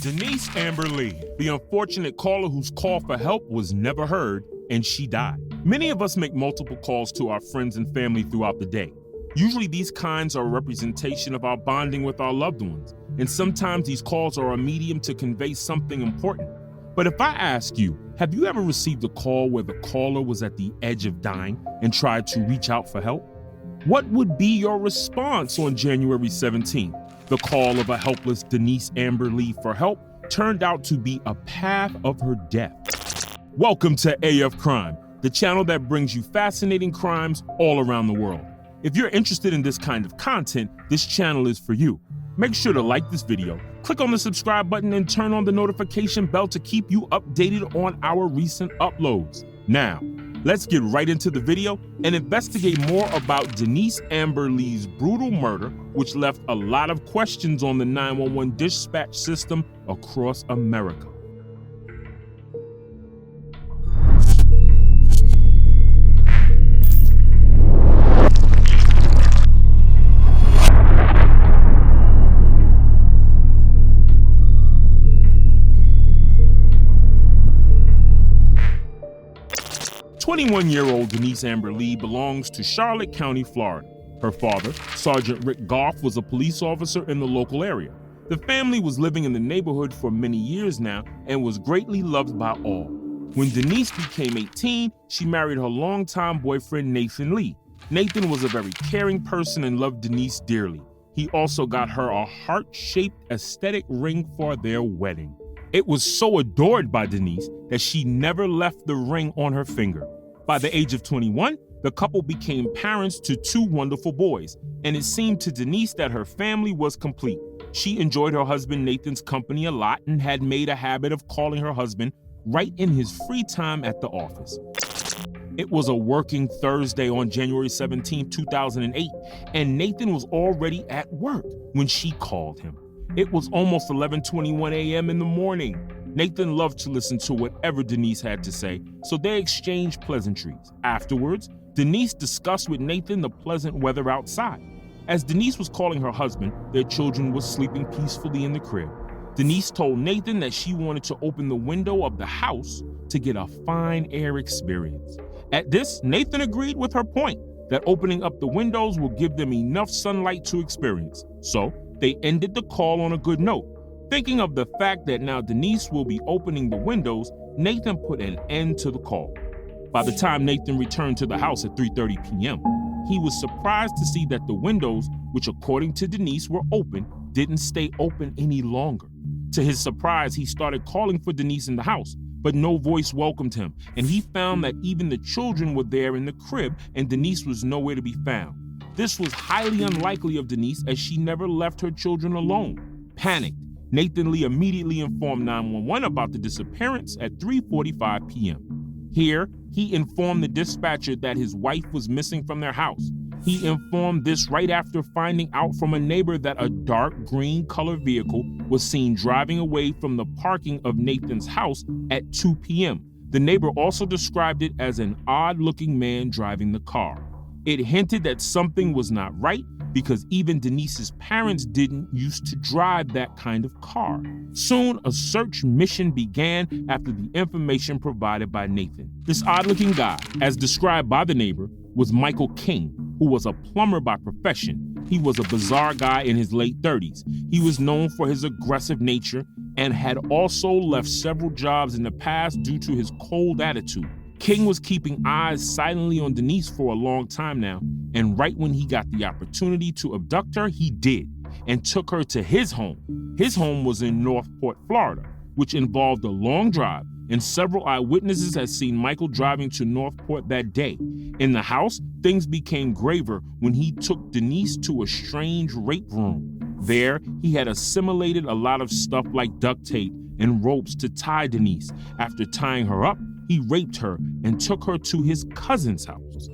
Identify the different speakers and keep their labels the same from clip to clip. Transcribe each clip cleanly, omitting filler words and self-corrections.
Speaker 1: Denise Amber Lee, the unfortunate caller whose call for help was never heard, and she died. Many of us make multiple calls to our friends and family throughout the day. Usually these kinds are a representation of our bonding with our loved ones, and sometimes these calls are a medium to convey something important. But if I ask you, have you ever received a call where the caller was at the edge of dying and tried to reach out for help? What would be your response on January 17th? The call of a helpless Denise Amber Lee for help turned out to be a path of her death. Welcome to AF Crime, the channel that brings you fascinating crimes all around the world. If you're interested in this kind of content, this channel is for you. Make sure to like this video, click on the subscribe button, and turn on the notification bell to keep you updated on our recent uploads. Now, let's get right into the video and investigate more about Denise Amber Lee's brutal murder, which left a lot of questions on the 911 dispatch system across America. "21-year-old Denise Amber Lee belongs to Charlotte County, Florida. Her father, Sergeant Rick Goff, was a police officer in the local area. The family was living in the neighborhood for many years now and was greatly loved by all. When Denise became 18, she married her longtime boyfriend, Nathan Lee. Nathan was a very caring person and loved Denise dearly. He also got her a heart-shaped aesthetic ring for their wedding. It was so adored by Denise that she never left the ring on her finger. By the age of 21, the couple became parents to two wonderful boys, and it seemed to Denise that her family was complete. She enjoyed her husband Nathan's company a lot and had made a habit of calling her husband right in his free time at the office. It was a working Thursday on January 17, 2008, and Nathan was already at work when she called him. It was almost 11:21 a.m. in the morning. Nathan loved to listen to whatever Denise had to say, so they exchanged pleasantries. Afterwards, Denise discussed with Nathan the pleasant weather outside. As Denise was calling her husband, their children were sleeping peacefully in the crib. Denise told Nathan that she wanted to open the window of the house to get a fine air experience. At this, Nathan agreed with her point that opening up the windows will give them enough sunlight to experience. So they ended the call on a good note. Thinking of the fact that now Denise will be opening the windows, Nathan put an end to the call. By the time Nathan returned to the house at 3:30 p.m., he was surprised to see that the windows, which according to Denise were open, didn't stay open any longer. To his surprise, he started calling for Denise in the house, but no voice welcomed him, and he found that even the children were there in the crib and Denise was nowhere to be found. This was highly unlikely of Denise, as she never left her children alone. Panicked, Nathan Lee immediately informed 911 about the disappearance at 3:45 p.m. Here, he informed the dispatcher that his wife was missing from their house. He informed this right after finding out from a neighbor that a dark green colored vehicle was seen driving away from the parking of Nathan's house at 2 p.m. The neighbor also described it as an odd-looking man driving the car. It hinted that something was not right because even Denise's parents didn't used to drive that kind of car. Soon, a search mission began after the information provided by Nathan. This odd-looking guy, as described by the neighbor, was Michael King, who was a plumber by profession. He was a bizarre guy in his late 30s. He was known for his aggressive nature and had also left several jobs in the past due to his cold attitude. King was keeping eyes silently on Denise for a long time now, and right when he got the opportunity to abduct her, he did, and took her to his home. His home was in Northport, Florida, which involved a long drive, and several eyewitnesses had seen Michael driving to Northport that day. In the house, things became graver when he took Denise to a strange rape room. There, he had assimilated a lot of stuff like duct tape and ropes to tie Denise. After tying her up, he raped her and took her to his cousin's house.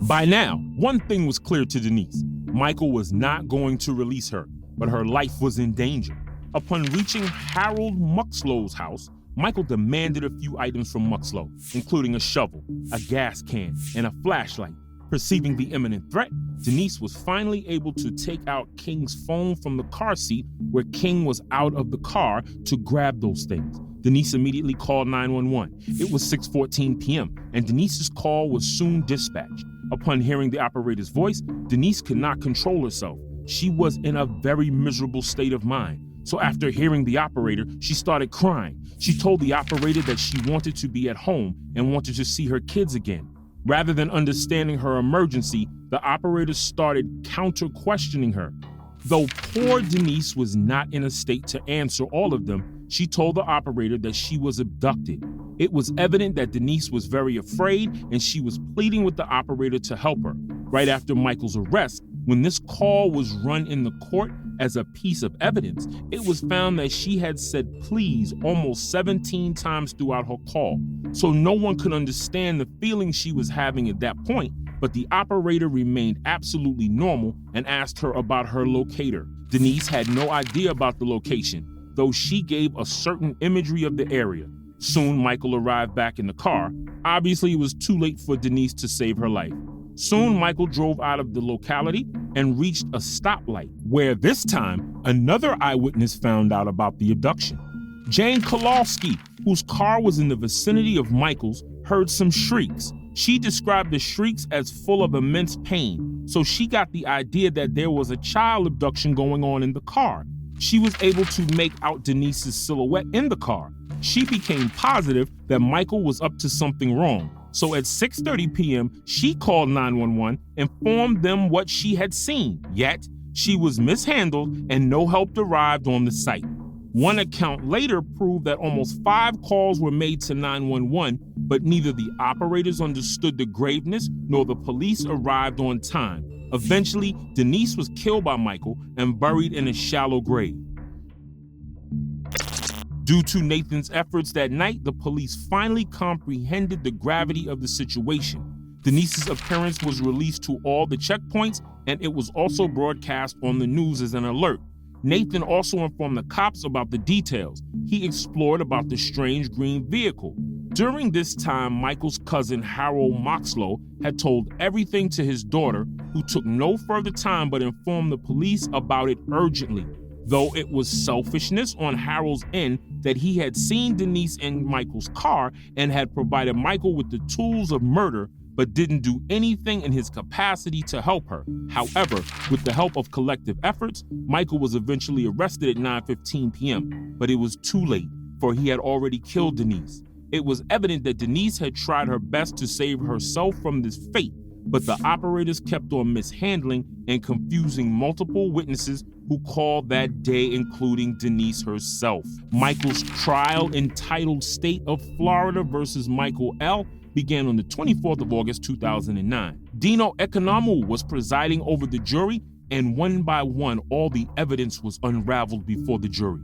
Speaker 1: By now, one thing was clear to Denise. Michael was not going to release her, but her life was in danger. Upon reaching Harold Muxlow's house, Michael demanded a few items from Muxlow, including a shovel, a gas can, and a flashlight. Perceiving the imminent threat, Denise was finally able to take out King's phone from the car seat where King was out of the car to grab those things. Denise immediately called 911. It was 6:14 p.m., and Denise's call was soon dispatched. Upon hearing the operator's voice, Denise could not control herself. She was in a very miserable state of mind. So after hearing the operator, she started crying. She told the operator that she wanted to be at home and wanted to see her kids again. Rather than understanding her emergency, the operator started counter-questioning her. Though poor Denise was not in a state to answer all of them, she told the operator that she was abducted. It was evident that Denise was very afraid, and she was pleading with the operator to help her. Right after Michael's arrest, when this call was run in the court as a piece of evidence, it was found that she had said please almost 17 times throughout her call. So no one could understand the feelings she was having at that point, but the operator remained absolutely normal and asked her about her locator. Denise had no idea about the location, though she gave a certain imagery of the area. Soon, Michael arrived back in the car. Obviously, it was too late for Denise to save her life. Soon, Michael drove out of the locality and reached a stoplight, where this time, another eyewitness found out about the abduction. Jane Kowalski, whose car was in the vicinity of Michael's, heard some shrieks. She described the shrieks as full of immense pain, so she got the idea that there was a child abduction going on in the car. She was able to make out Denise's silhouette in the car. She became positive that Michael was up to something wrong. So at 6:30 p.m., she called 911, informed them what she had seen. Yet, she was mishandled and no help arrived on the site. One account later proved that almost 5 calls were made to 911, but neither the operators understood the graveness nor the police arrived on time. Eventually, Denise was killed by Michael and buried in a shallow grave. Due to Nathan's efforts that night, the police finally comprehended the gravity of the situation. Denise's appearance was released to all the checkpoints, and it was also broadcast on the news as an alert. Nathan also informed the cops about the details. He explored about the strange green vehicle. During this time, Michael's cousin Harold Moxlow had told everything to his daughter, who took no further time but informed the police about it urgently. Though it was selfishness on Harold's end that he had seen Denise in Michael's car and had provided Michael with the tools of murder, but didn't do anything in his capacity to help her. However, with the help of collective efforts, Michael was eventually arrested at 9:15 p.m., but it was too late, for he had already killed Denise. It was evident that Denise had tried her best to save herself from this fate, but the operators kept on mishandling and confusing multiple witnesses who called that day, including Denise herself. Michael's trial, entitled State of Florida versus Michael L., began on the 24th of August 2009. Dino Economou was presiding over the jury, and one by one, all the evidence was unraveled before the jury.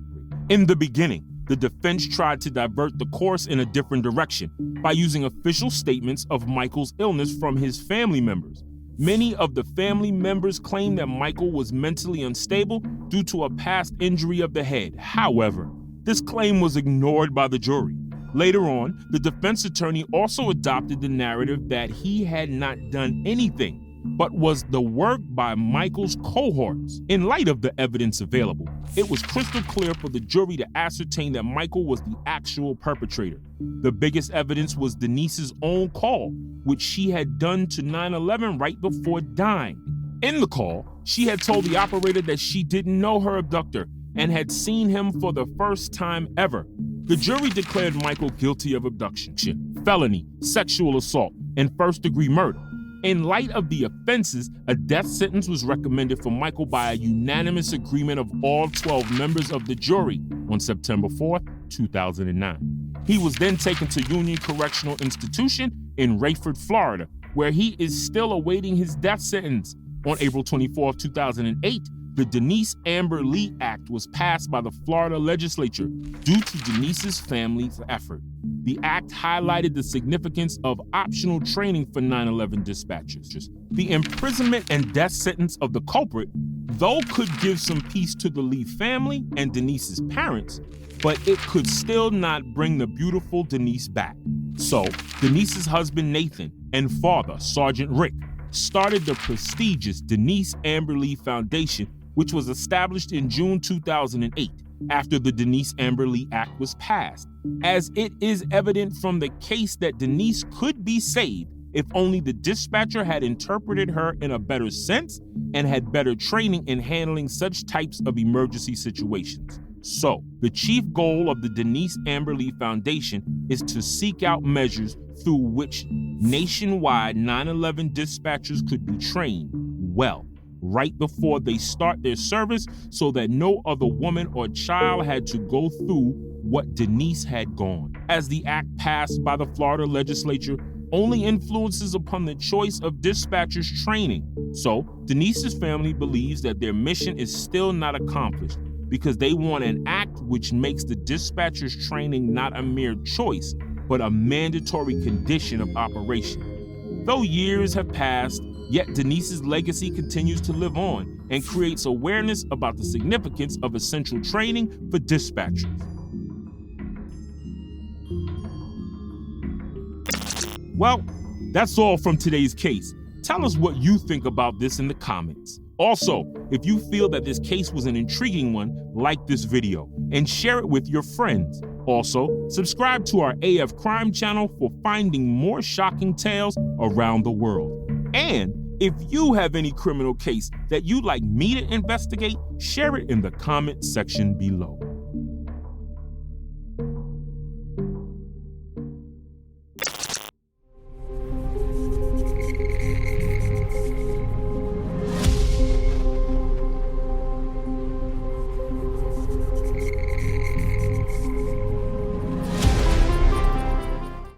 Speaker 1: In the beginning, the defense tried to divert the course in a different direction by using official statements of Michael's illness from his family members. Many of the family members claimed that Michael was mentally unstable due to a past injury of the head. However, this claim was ignored by the jury. Later on, the defense attorney also adopted the narrative that he had not done anything, but was the work by Michael's cohorts. In light of the evidence available, it was crystal clear for the jury to ascertain that Michael was the actual perpetrator. The biggest evidence was Denise's own call, which she had done to 911 right before dying. In the call, she had told the operator that she didn't know her abductor and had seen him for the first time ever. The jury declared Michael guilty of abduction, felony, sexual assault, and first-degree murder. In light of the offenses, a death sentence was recommended for Michael by a unanimous agreement of all 12 members of the jury on September 4, 2009. He was then taken to Union Correctional Institution in Rayford, Florida, where he is still awaiting his death sentence. On April 24, 2008, the Denise Amber Lee Act was passed by the Florida legislature due to Denise's family's effort. The act highlighted the significance of optional training for 911 dispatchers. The imprisonment and death sentence of the culprit, though, could give some peace to the Lee family and Denise's parents, but it could still not bring the beautiful Denise back. So, Denise's husband Nathan and father, Sergeant Rick, started the prestigious Denise Amber Lee Foundation, which was established in June 2008 after the Denise Amber Lee Act was passed, as it is evident from the case that Denise could be saved if only the dispatcher had interpreted her in a better sense and had better training in handling such types of emergency situations. So, the chief goal of the Denise Amber Lee Foundation is to seek out measures through which nationwide 911 dispatchers could be trained well right before they start their service so that no other woman or child had to go through what Denise had gone. As the act passed by the Florida legislature only influences upon the choice of dispatchers training. So, Denise's family believes that their mission is still not accomplished because they want an act which makes the dispatcher's training not a mere choice, but a mandatory condition of operation. Though years have passed, yet Denise's legacy continues to live on and creates awareness about the significance of essential training for dispatchers. Well, that's all from today's case. Tell us what you think about this in the comments. Also, if you feel that this case was an intriguing one, like this video and share it with your friends. Also, subscribe to our AF Crime channel for finding more shocking tales around the world. And if you have any criminal case that you'd like me to investigate, share it in the comment section below.